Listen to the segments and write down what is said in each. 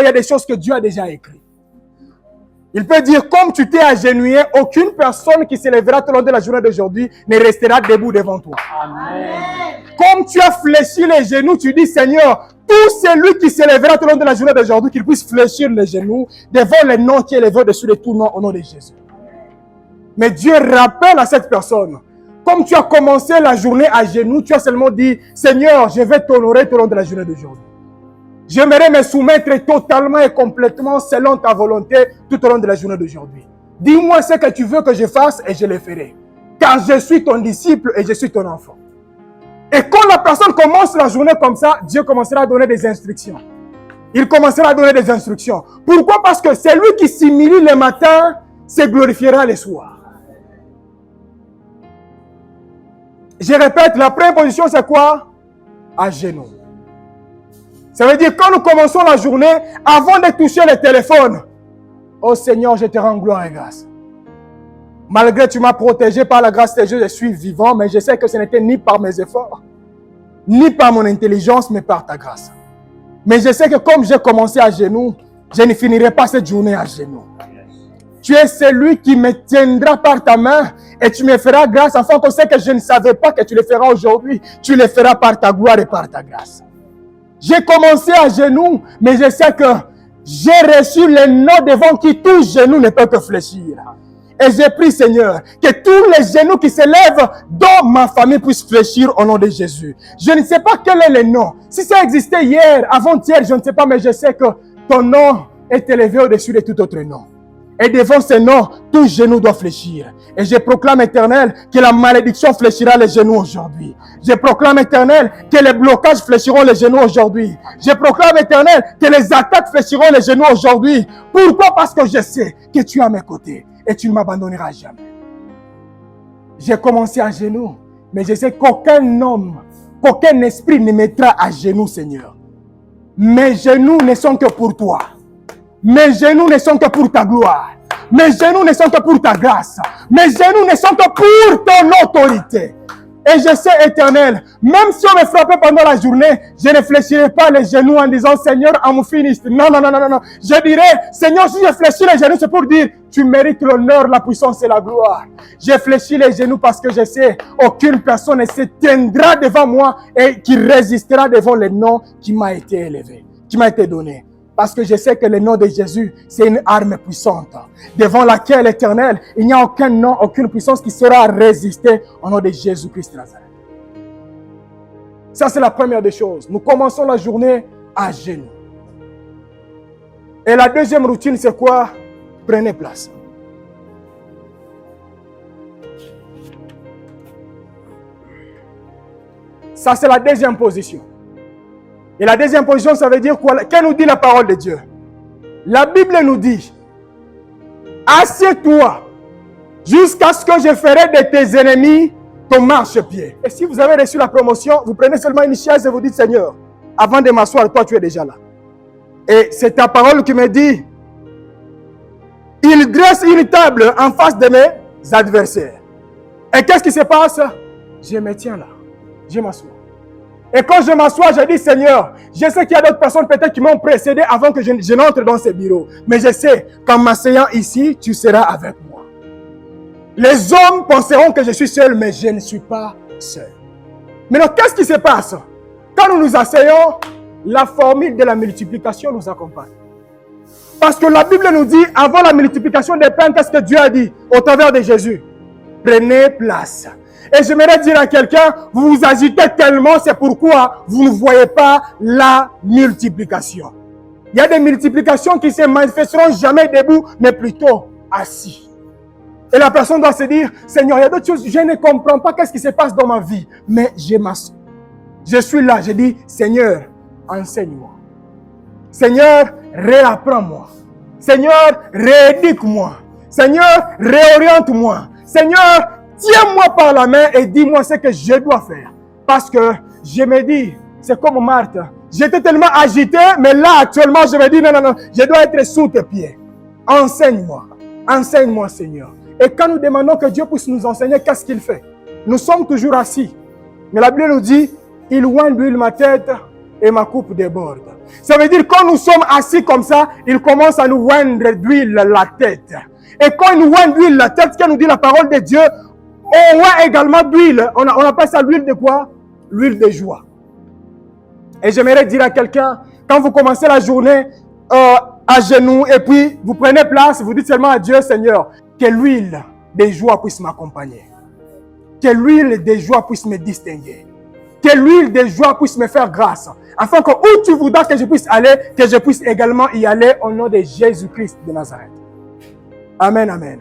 il y a des choses que Dieu a déjà écrites. Il peut dire, comme tu t'es agenouillé, aucune personne qui s'élèvera tout au long de la journée d'aujourd'hui ne restera debout devant toi. Amen. Comme tu as fléchi les genoux, tu dis, Seigneur, tout celui qui s'élèvera tout au long de la journée d'aujourd'hui, qu'il puisse fléchir les genoux devant le nom qui est élevé au-dessus de tout nom, au nom de Jésus. Mais Dieu rappelle à cette personne, comme tu as commencé la journée à genoux, tu as seulement dit, Seigneur, je vais t'honorer tout au long de la journée d'aujourd'hui. J'aimerais me soumettre totalement et complètement selon ta volonté tout au long de la journée d'aujourd'hui. Dis-moi ce que tu veux que je fasse et je le ferai. Car je suis ton disciple et je suis ton enfant. Et quand la personne commence la journée comme ça, Dieu commencera à donner des instructions. Il commencera à donner des instructions. Pourquoi? Parce que celui qui s'humilie le matin se glorifiera le soir. Je répète, la première position c'est quoi? À genoux. Ça veut dire quand nous commençons la journée, avant de toucher le téléphone, oh Seigneur, je te rends gloire et grâce. Malgré que tu m'as protégé par la grâce de Dieu, je suis vivant, mais je sais que ce n'était ni par mes efforts, ni par mon intelligence, mais par ta grâce. Mais je sais que comme j'ai commencé à genoux, je ne finirai pas cette journée à genoux. Tu es celui qui me tiendra par ta main et tu me feras grâce, afin qu'on sait que je ne savais pas que tu le feras aujourd'hui. Tu le feras par ta gloire et par ta grâce. J'ai commencé à genoux, mais je sais que j'ai reçu le nom devant qui tout genou ne peut que fléchir. Et j'ai pris, Seigneur, que tous les genoux qui se lèvent dans ma famille puissent fléchir au nom de Jésus. Je ne sais pas quel est le nom. Si ça existait hier, avant-hier, je ne sais pas, mais je sais que ton nom est élevé au-dessus de tout autre nom. Et devant ce nom, tout genou doit fléchir. Et je proclame, Éternel, que la malédiction fléchira les genoux aujourd'hui. Je proclame, Éternel, que les blocages fléchiront les genoux aujourd'hui. Je proclame, Éternel, que les attaques fléchiront les genoux aujourd'hui. Pourquoi? Parce que je sais que tu es à mes côtés et tu ne m'abandonneras jamais. J'ai commencé à genoux, mais je sais qu'aucun homme, qu'aucun esprit ne mettra à genoux, Seigneur. Mes genoux ne sont que pour toi. Mes genoux ne sont que pour ta gloire. Mes genoux ne sont que pour ta grâce. Mes genoux ne sont que pour ton autorité. Et je sais, Éternel, même si on me frappait pendant la journée, je ne fléchirai pas les genoux en disant, Seigneur, à mon finiste. Non, non, non, non, non. Je dirais, Seigneur, si je fléchis les genoux, c'est pour dire, tu mérites l'honneur, la puissance et la gloire. J'ai fléchi les genoux parce que je sais, aucune personne ne se tiendra devant moi et qui résistera devant le nom qui m'a été élevé, qui m'a été donné. Parce que je sais que le nom de Jésus, c'est une arme puissante, devant laquelle, Éternel, il n'y a aucun nom, aucune puissance qui sera résistée au nom de Jésus-Christ de Nazareth. Ça, c'est la première des choses. Nous commençons la journée à genoux. Et la deuxième routine, c'est quoi? Prenez place. Ça, c'est la deuxième position. Et la deuxième position, ça veut dire quoi? Qu'est-ce nous dit la parole de Dieu? La Bible nous dit, assieds-toi jusqu'à ce que je ferai de tes ennemis ton marchepied. Et si vous avez reçu la promotion, vous prenez seulement une chaise et vous dites, Seigneur, avant de m'asseoir, toi tu es déjà là. Et c'est ta parole qui me dit, il dresse une table en face de mes adversaires. Et qu'est-ce qui se passe? Je me tiens là, je m'assois. Et quand je m'assois, je dis, Seigneur, je sais qu'il y a d'autres personnes peut-être qui m'ont précédé avant que je n'entre dans ce bureau. Mais je sais qu'en m'asseyant ici, tu seras avec moi. Les hommes penseront que je suis seul, mais je ne suis pas seul. Maintenant, qu'est-ce qui se passe? Quand nous nous asseyons, la formule de la multiplication nous accompagne. Parce que la Bible nous dit, avant la multiplication des pains, qu'est-ce que Dieu a dit au travers de Jésus? Prenez place. Et j'aimerais dire à quelqu'un, vous vous agitez tellement, c'est pourquoi vous ne voyez pas la multiplication. Il y a des multiplications qui ne se manifesteront jamais debout, mais plutôt assis. Et la personne doit se dire, Seigneur, il y a d'autres choses, je ne comprends pas qu'est-ce qui se passe dans ma vie, mais je m'assois. Je suis là, je dis, Seigneur, enseigne-moi. Seigneur, réapprends-moi. Seigneur, rééduque-moi. Seigneur, réoriente-moi. Seigneur, tiens-moi par la main et dis-moi ce que je dois faire. Parce que je me dis, c'est comme Marthe. J'étais tellement agité, mais là actuellement je me dis, non, non, non, je dois être sous tes pieds. Enseigne-moi. Enseigne-moi, Seigneur. Et quand nous demandons que Dieu puisse nous enseigner, qu'est-ce qu'il fait? Nous sommes toujours assis. Mais la Bible nous dit, il oint d'huile ma tête et ma coupe déborde. Ça veut dire que quand nous sommes assis comme ça, il commence à nous oindre d'huile la tête. Et quand il nous oint d'huile la tête, ce que nous dit la parole de Dieu, on oint également d'huile. On appelle ça l'huile de quoi? L'huile de joie. Et j'aimerais dire à quelqu'un, quand vous commencez la journée à genoux et puis vous prenez place, vous dites seulement à Dieu, Seigneur, que l'huile de joie puisse m'accompagner. Que l'huile de joie puisse me distinguer. Que l'huile de joie puisse me faire grâce. Afin que où tu voudras que je puisse aller, que je puisse également y aller au nom de Jésus-Christ de Nazareth. Amen, amen.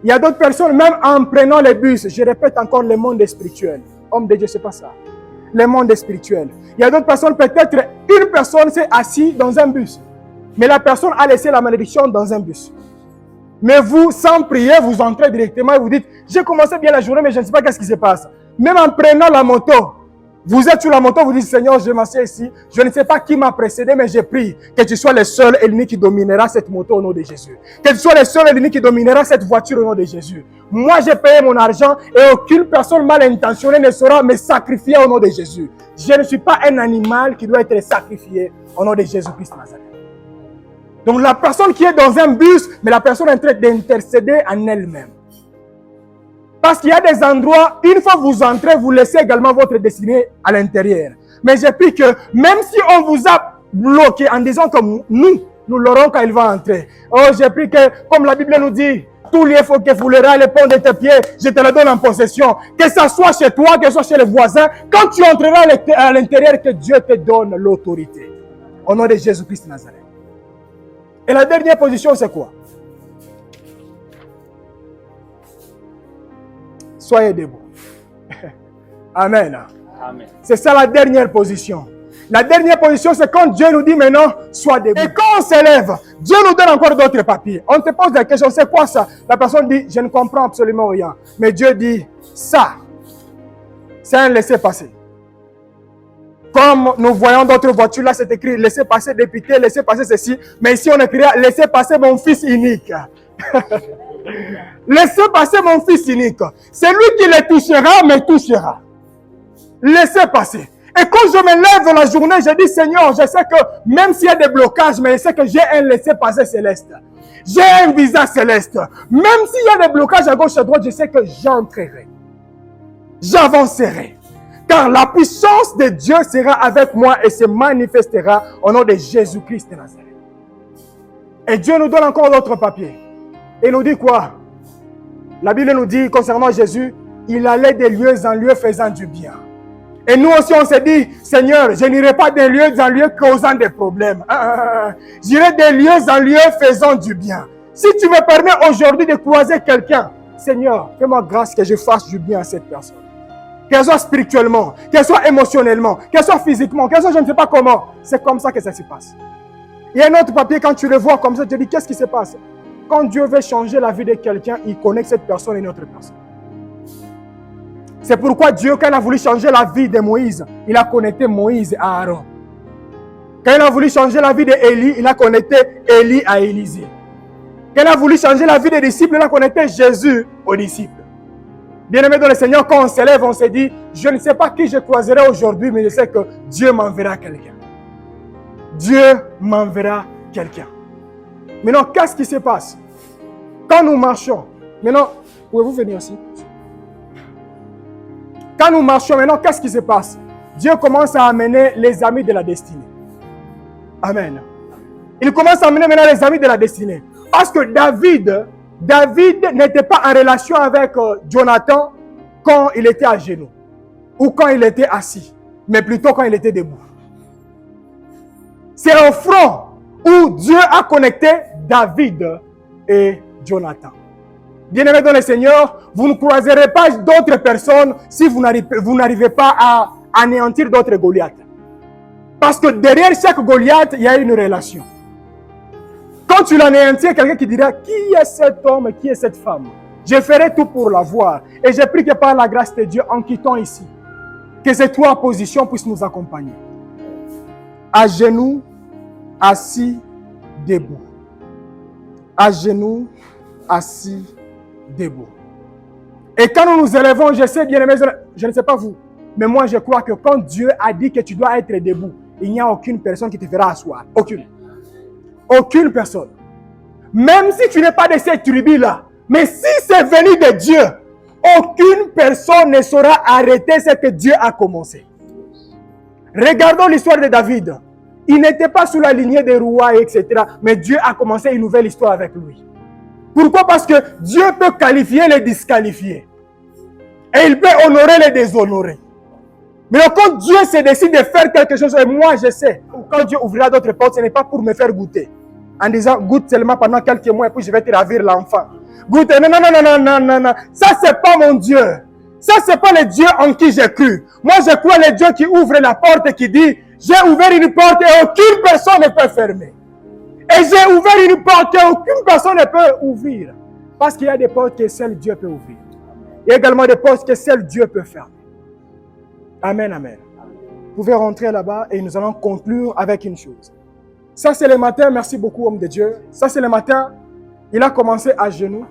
Il y a d'autres personnes, même en prenant les bus, je répète encore le monde spirituel. Homme de Dieu, c'est pas ça. Le monde spirituel. Il y a d'autres personnes, peut-être une personne s'est assise dans un bus. Mais la personne a laissé la malédiction dans un bus. Mais vous, sans prier, vous entrez directement et vous dites, j'ai commencé bien la journée, mais je ne sais pas qu'est-ce qui se passe. Même en prenant la moto, vous êtes sur la moto, vous dites, Seigneur, je m'assieds ici. Je ne sais pas qui m'a précédé, mais j'ai prié que tu sois le seul et l'unique qui dominera cette moto au nom de Jésus. Que tu sois le seul et l'unique qui dominera cette voiture au nom de Jésus. Moi, j'ai payé mon argent et aucune personne mal intentionnée ne saura me sacrifier au nom de Jésus. Je ne suis pas un animal qui doit être sacrifié au nom de Jésus-Christ de Nazareth. Donc la personne qui est dans un bus, mais la personne est en train d'intercéder en elle-même. Parce qu'il y a des endroits, une fois que vous entrez, vous laissez également votre destinée à l'intérieur. Mais j'ai pris que même si on vous a bloqué en disant que nous l'aurons quand il va entrer. Oh, j'ai pris que, comme la Bible nous dit, tout lieu faut que vous le les ponts de tes pieds, je te le donne en possession. Que ça soit chez toi, que ce soit chez les voisins, quand tu entreras à l'intérieur, que Dieu te donne l'autorité. Au nom de Jésus-Christ de Nazareth. Et la dernière position, c'est quoi? Soyez debout. Amen. Amen. C'est ça la dernière position. La dernière position, c'est quand Dieu nous dit maintenant, sois debout. Et quand on s'élève, Dieu nous donne encore d'autres papiers. On te pose la question, c'est quoi ça? La personne dit, je ne comprends absolument rien. Mais Dieu dit, ça, c'est un laissez-passer. Comme nous voyons d'autres voitures, là c'est écrit laissez passer député, laissez passer ceci. Mais ici on écrit laissez passer mon fils unique. Laissez passer mon fils unique. C'est lui qui le touchera, me touchera. Laissez passer. Et quand je me lève dans la journée, je dis Seigneur, je sais que même s'il y a des blocages, mais je sais que j'ai un laissez passer céleste. J'ai un visa céleste. Même s'il y a des blocages à gauche et à droite, je sais que j'entrerai. J'avancerai. Car la puissance de Dieu sera avec moi et se manifestera au nom de Jésus-Christ de Nazareth. Et Dieu nous donne encore d'autres papiers. Et nous dit quoi? La Bible nous dit concernant Jésus, il allait de lieu en lieu faisant du bien. Et nous aussi on s'est dit, Seigneur, je n'irai pas de lieu en lieu causant des problèmes. J'irai de lieu en lieu faisant du bien. Si tu me permets aujourd'hui de croiser quelqu'un, Seigneur, fais-moi grâce que je fasse du bien à cette personne. Qu'elle soit spirituellement, qu'elle soit émotionnellement, qu'elle soit physiquement, qu'elle soit je ne sais pas comment. C'est comme ça que ça se passe. Il y a un autre papier, quand tu le vois comme ça, tu te dis, qu'est-ce qui se passe? Quand Dieu veut changer la vie de quelqu'un, il connecte cette personne à une autre personne. C'est pourquoi Dieu, quand il a voulu changer la vie de Moïse, il a connecté Moïse à Aaron. Quand il a voulu changer la vie d'Élie, il a connecté Élie à Élisée. Quand il a voulu changer la vie des disciples, il a connecté Jésus aux disciples. Bien-aimés dans le Seigneur, quand on s'élève, on se dit, je ne sais pas qui je croiserai aujourd'hui, mais je sais que Dieu m'enverra quelqu'un. Dieu m'enverra quelqu'un. Maintenant, qu'est-ce qui se passe? Quand nous marchons, maintenant, pouvez-vous venir aussi? Quand nous marchons, maintenant, qu'est-ce qui se passe? Dieu commence à amener les amis de la destinée. Amen. Il commence à amener maintenant les amis de la destinée. Parce que David n'était pas en relation avec Jonathan quand il était à genoux ou quand il était assis, mais plutôt quand il était debout. C'est au front où Dieu a connecté David et Jonathan. Bien-aimés dans le Seigneur, vous ne croiserez pas d'autres personnes si vous n'arrivez pas à anéantir d'autres Goliaths. Parce que derrière chaque Goliath, il y a une relation. Quand tu l'anéantis, il y a quelqu'un qui dira, qui est cet homme et qui est cette femme? Je ferai tout pour la voir. Et je prie que par la grâce de Dieu, en quittant ici, que ces trois positions puissent nous accompagner. À genoux, assis, debout. À genoux, assis, debout. Et quand nous nous élevons, je sais bien aimé, je ne sais pas vous, mais moi je crois que quand Dieu a dit que tu dois être debout, il n'y a aucune personne qui te fera asseoir. Aucune. Aucune personne. Même si tu n'es pas de cette tribu-là, mais si c'est venu de Dieu, aucune personne ne saura arrêter ce que Dieu a commencé. Regardons l'histoire de David. Il n'était pas sous la lignée des rois, etc. Mais Dieu a commencé une nouvelle histoire avec lui. Pourquoi? Parce que Dieu peut qualifier les disqualifiés. Et il peut honorer les déshonorés. Mais quand Dieu se décide de faire quelque chose, et moi je sais, quand Dieu ouvrira d'autres portes, ce n'est pas pour me faire goûter. En disant, goûte seulement pendant quelques mois et puis je vais te ravir l'enfant. Goûte, non. Ça, c'est pas mon Dieu. Ça, c'est pas le Dieu en qui j'ai cru. Moi, je crois le Dieu qui ouvre la porte et qui dit, j'ai ouvert une porte et aucune personne ne peut fermer. Et j'ai ouvert une porte et aucune personne ne peut ouvrir. Parce qu'il y a des portes que seul Dieu peut ouvrir. Il y a également des portes que seul Dieu peut fermer. Amen, amen. Vous pouvez rentrer là-bas et nous allons conclure avec une chose. Ça, c'est le matin. Merci beaucoup, homme de Dieu. Ça, c'est le matin. Il a commencé à genoux.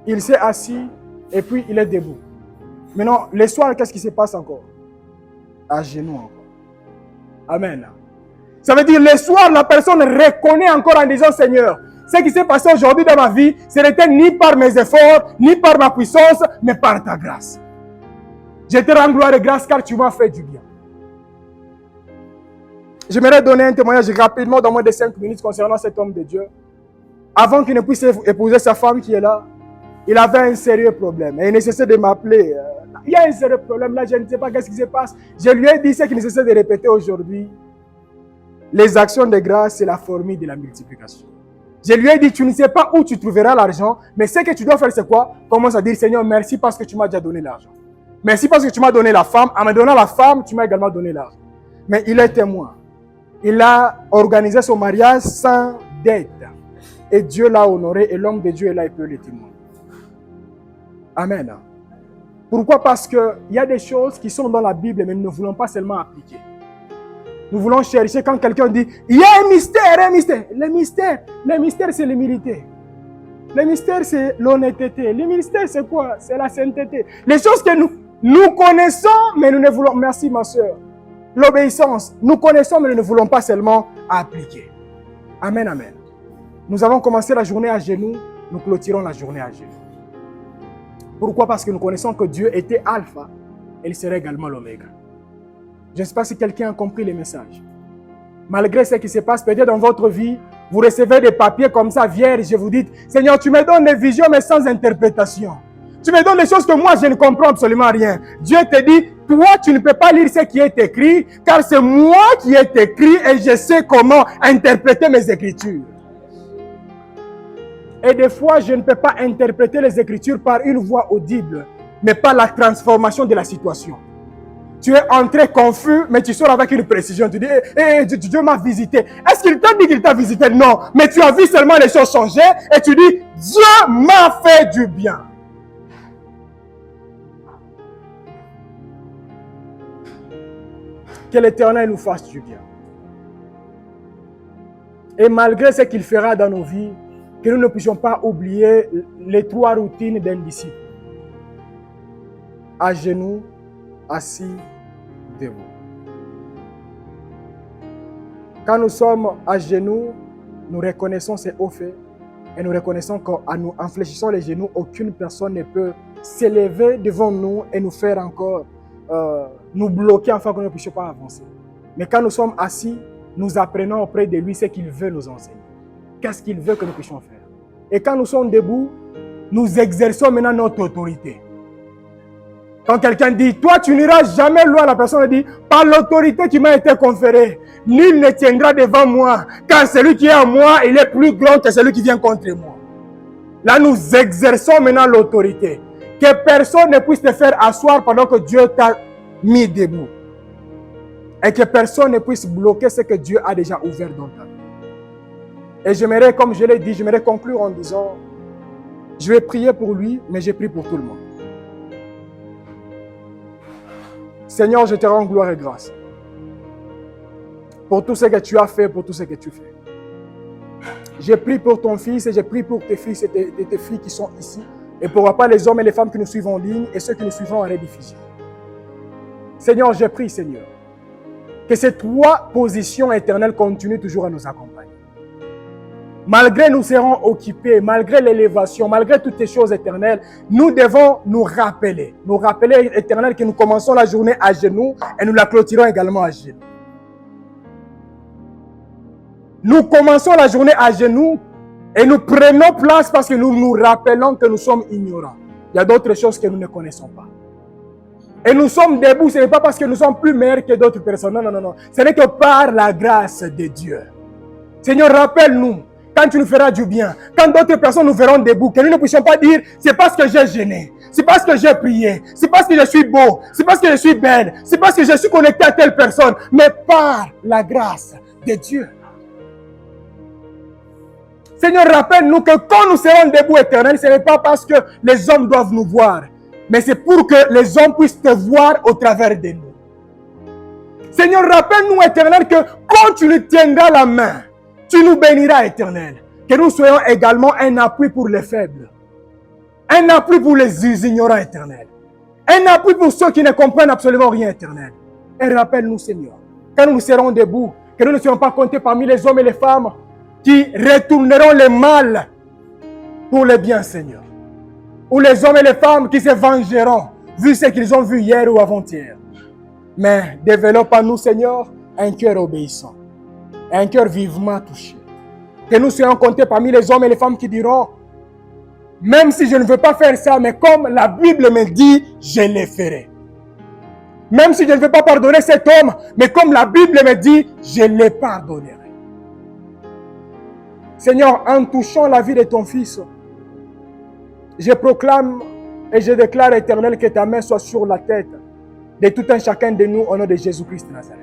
Il s'est assis et puis il est debout. Maintenant, le soir, qu'est-ce qui se passe encore? À genoux encore. Amen. Ça veut dire, le soir, la personne reconnaît encore en disant, Seigneur, ce qui s'est passé aujourd'hui dans ma vie, ce n'était ni par mes efforts, ni par ma puissance, mais par ta grâce. Je te rends gloire et grâce car tu m'as fait du bien. J'aimerais donner un témoignage rapidement dans moins de 5 minutes concernant cet homme de Dieu. Avant qu'il ne puisse épouser sa femme qui est là, il avait un sérieux problème. Et il ne cessait de m'appeler. Il y a un sérieux problème là, je ne sais pas qu'est-ce qui se passe. Je lui ai dit ce qu'il ne cessait de répéter aujourd'hui. Les actions de grâce, c'est la formule de la multiplication. Je lui ai dit, tu ne sais pas où tu trouveras l'argent, mais ce que tu dois faire, c'est quoi? Commence à dire, Seigneur, merci parce que tu m'as déjà donné l'argent. Merci parce que tu m'as donné la femme. En me donnant la femme, tu m'as également donné l'argent. Mais il est témoin. Il a organisé son mariage sans dette. Et Dieu l'a honoré et l'homme de Dieu est là, il peut le témoigner. Amen. Pourquoi? Parce qu'il y a des choses qui sont dans la Bible, mais nous ne voulons pas seulement appliquer. Nous voulons chercher quand quelqu'un dit, il y a un mystère, un mystère. Le mystère, c'est l'humilité. Le mystère, c'est l'honnêteté. Le mystère, c'est quoi? C'est la sainteté. Les choses que nous connaissons, mais nous ne voulons... Merci, ma soeur. L'obéissance. Nous connaissons, mais nous ne voulons pas seulement appliquer. Amen, amen. Nous avons commencé la journée à genoux. Nous clôturons la journée à genoux. Pourquoi? Parce que nous connaissons que Dieu était alpha et il serait également l'oméga. Je ne sais pas si quelqu'un a compris le message. Malgré ce qui se passe peut-être dans votre vie, vous recevez des papiers comme ça, vierges, et vous dites, Seigneur, tu me donnes des visions, mais sans interprétation. Tu me donnes des choses que moi, je ne comprends absolument rien. Dieu te dit, toi, tu ne peux pas lire ce qui est écrit, car c'est moi qui est écrit et je sais comment interpréter mes écritures. Et des fois, je ne peux pas interpréter les Écritures par une voix audible, mais par la transformation de la situation. Tu es entré confus, mais tu sors avec une précision. Tu dis, Dieu m'a visité. Est-ce qu'il t'a dit qu'il t'a visité? Non. Mais tu as vu seulement les choses changer et tu dis, Dieu m'a fait du bien. Que l'Éternel nous fasse du bien. Et malgré ce qu'il fera dans nos vies, que nous ne puissions pas oublier les 3 routines d'un disciple. À genoux, assis, debout. Quand nous sommes à genoux, nous reconnaissons ces hauts faits et nous reconnaissons qu'en fléchissant les genoux, aucune personne ne peut s'élever devant nous et nous faire encore nous bloquer afin que nous ne puissions pas avancer. Mais quand nous sommes assis, nous apprenons auprès de lui ce qu'il veut nous enseigner. Qu'est-ce qu'il veut que nous puissions faire? Et quand nous sommes debout, nous exerçons maintenant notre autorité. Quand quelqu'un dit, toi tu n'iras jamais loin, la personne dit, par l'autorité qui m'a été conférée, nul ne tiendra devant moi, car celui qui est en moi, il est plus grand que celui qui vient contre moi. Là, nous exerçons maintenant l'autorité. Que personne ne puisse te faire asseoir pendant que Dieu t'a mis debout. Et que personne ne puisse bloquer ce que Dieu a déjà ouvert dans ta vie. Et j'aimerais, comme je l'ai dit, j'aimerais conclure en disant, je vais prier pour lui, mais je prie pour tout le monde. Seigneur, je te rends gloire et grâce pour tout ce que tu as fait, pour tout ce que tu fais. Je prie pour ton fils et je prie pour tes fils et tes filles qui sont ici. Et pour pas les hommes et les femmes qui nous suivent en ligne et ceux qui nous suivront en rediffusion. Seigneur, je prie, Seigneur, Que ces trois positions éternelles continuent toujours à nous accompagner. Malgré nous serons occupés, malgré l'élévation, malgré toutes ces choses éternelles, nous devons nous rappeler éternel, que nous commençons la journée à genoux et nous la clôturons également à genoux. Nous commençons la journée à genoux et nous prenons place parce que nous nous rappelons que nous sommes ignorants. Il y a d'autres choses que nous ne connaissons pas. Et nous sommes debout, ce n'est pas parce que nous sommes plus meilleurs que d'autres personnes. Non, non, non. Ce n'est que par la grâce de Dieu. Seigneur, rappelle-nous. Quand tu nous feras du bien, quand d'autres personnes nous verront debout, que nous ne puissions pas dire, c'est parce que j'ai gêné, c'est parce que j'ai prié, c'est parce que je suis beau, c'est parce que je suis belle, c'est parce que je suis connecté à telle personne, mais par la grâce de Dieu. Seigneur, rappelle-nous que quand nous serons debout éternel, ce n'est pas parce que les hommes doivent nous voir, mais c'est pour que les hommes puissent te voir au travers de nous. Seigneur, rappelle-nous éternel que quand tu nous tiendras la main, tu nous béniras, éternel. Que nous soyons également un appui pour les faibles. Un appui pour les ignorants, éternel. Un appui pour ceux qui ne comprennent absolument rien, éternel. Et rappelle-nous, Seigneur, quand nous serons debout, que nous ne soyons pas comptés parmi les hommes et les femmes qui retourneront le mal pour le bien, Seigneur. Ou les hommes et les femmes qui se vengeront, vu ce qu'ils ont vu hier ou avant-hier. Mais développe en nous, Seigneur, un cœur obéissant. Un cœur vivement touché. Que nous soyons comptés parmi les hommes et les femmes qui diront, même si je ne veux pas faire ça, mais comme la Bible me dit, je le ferai. Même si je ne veux pas pardonner cet homme, mais comme la Bible me dit, je le pardonnerai. Seigneur, en touchant la vie de ton Fils, je proclame et je déclare, éternel, que ta main soit sur la tête de tout un chacun de nous au nom de Jésus-Christ de Nazareth.